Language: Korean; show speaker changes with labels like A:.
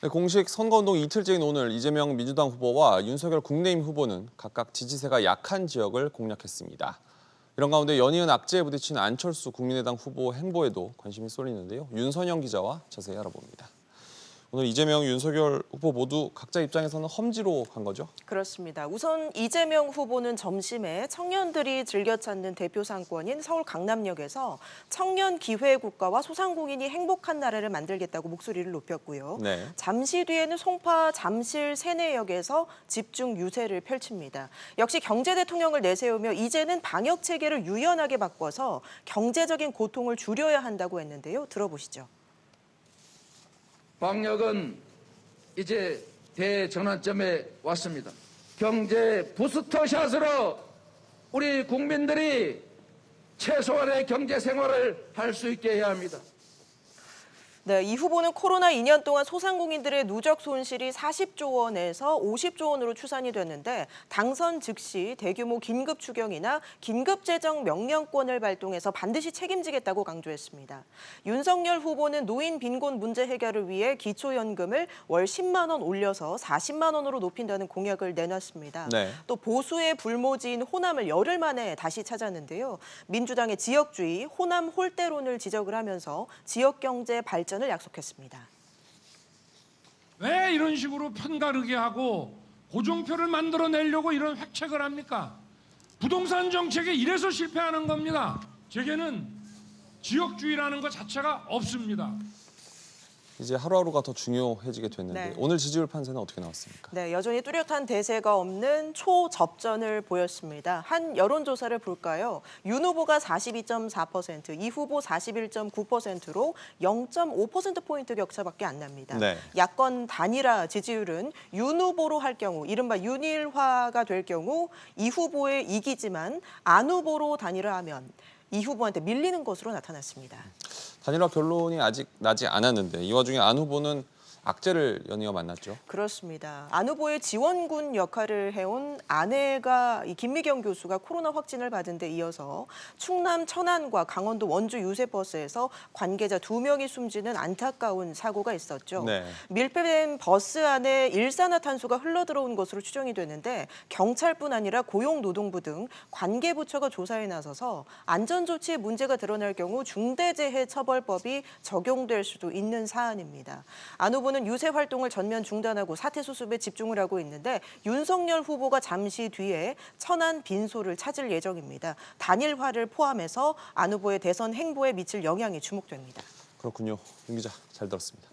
A: 네, 공식 선거운동 이틀째인 오늘 이재명 민주당 후보와 윤석열 국민의힘 후보는 각각 지지세가 약한 지역을 공략했습니다. 이런 가운데 연이은 악재에 부딪힌 안철수 국민의당 후보 행보에도 관심이 쏠리는데요. 윤선영 기자와 자세히 알아봅니다. 오늘 이재명, 윤석열 후보 모두 각자 입장에서는 험지로 간 거죠?
B: 그렇습니다. 우선 이재명 후보는 점심에 청년들이 즐겨 찾는 대표 상권인 서울 강남역에서 청년 기회 국가와 소상공인이 행복한 나라를 만들겠다고 목소리를 높였고요.
A: 네.
B: 잠시 뒤에는 송파 잠실 세내역에서 집중 유세를 펼칩니다. 역시 경제 대통령을 내세우며 이제는 방역 체계를 유연하게 바꿔서 경제적인 고통을 줄여야 한다고 했는데요. 들어보시죠.
C: 방역은 이제 대전환점에 왔습니다. 경제 부스터샷으로 우리 국민들이 최소한의 경제 생활을 할 수 있게 해야 합니다.
B: 네, 이 후보는 코로나 2년 동안 소상공인들의 누적 손실이 40조 원에서 50조 원으로 추산이 됐는데 당선 즉시 대규모 긴급 추경이나 긴급 재정 명령권을 발동해서 반드시 책임지겠다고 강조했습니다. 윤석열 후보는 노인 빈곤 문제 해결을 위해 기초연금을 월 10만 원 올려서 40만 원으로 높인다는 공약을 내놨습니다.
A: 네.
B: 또 보수의 불모지인 호남을 열흘 만에 다시 찾았는데요. 민주당의 지역주의, 호남 홀대론을 지적을 하면서 지역 경제 발전을 약속했습니다.
D: 왜 이런 식으로 편가르게 하고 고종표를 만들어내려고 이런 획책을 합니까? 부동산 정책에 이래서 실패하는 겁니다. 제게는 지역주의라는 것 자체가 없습니다.
A: 이제 하루하루가 더 중요해지게 됐는데
B: 네.
A: 오늘 지지율 판세는 어떻게 나왔습니까?
B: 네, 여전히 뚜렷한 대세가 없는 초접전을 보였습니다. 한 여론조사를 볼까요? 윤 후보가 42.4%, 이 후보 41.9%로 0.5%포인트 격차밖에 안 납니다.
A: 네.
B: 야권 단일화 지지율은 윤 후보로 할 경우, 이른바 윤일화가 될 경우 이 후보에 이기지만 안 후보로 단일화하면 이 후보한테 밀리는 것으로 나타났습니다.
A: 단일화 결론이 아직 나지 않았는데 이 와중에 안 후보는 악재를 연이어 만났죠.
B: 그렇습니다. 안 후보의 지원군 역할을 해온 아내가 이 김미경 교수가 코로나 확진을 받은 데 이어서 충남 천안과 강원도 원주 유세버스에서 관계자 2명이 숨지는 안타까운 사고가 있었죠.
A: 네.
B: 밀폐된 버스 안에 일산화탄소가 흘러들어온 것으로 추정이 되는데 경찰뿐 아니라 고용노동부 등 관계부처가 조사에 나서서 안전조치에 문제가 드러날 경우 중대재해처벌법이 적용될 수도 있는 사안입니다. 안 후보는 유세 활동을 전면 중단하고 사태 수습에 집중을 하고 있는데 윤석열 후보가 잠시 뒤에 천안 빈소를 찾을 예정입니다. 단일화를 포함해서 안 후보의 대선 행보에 미칠 영향이 주목됩니다.
A: 그렇군요. 윤 기자 잘 들었습니다.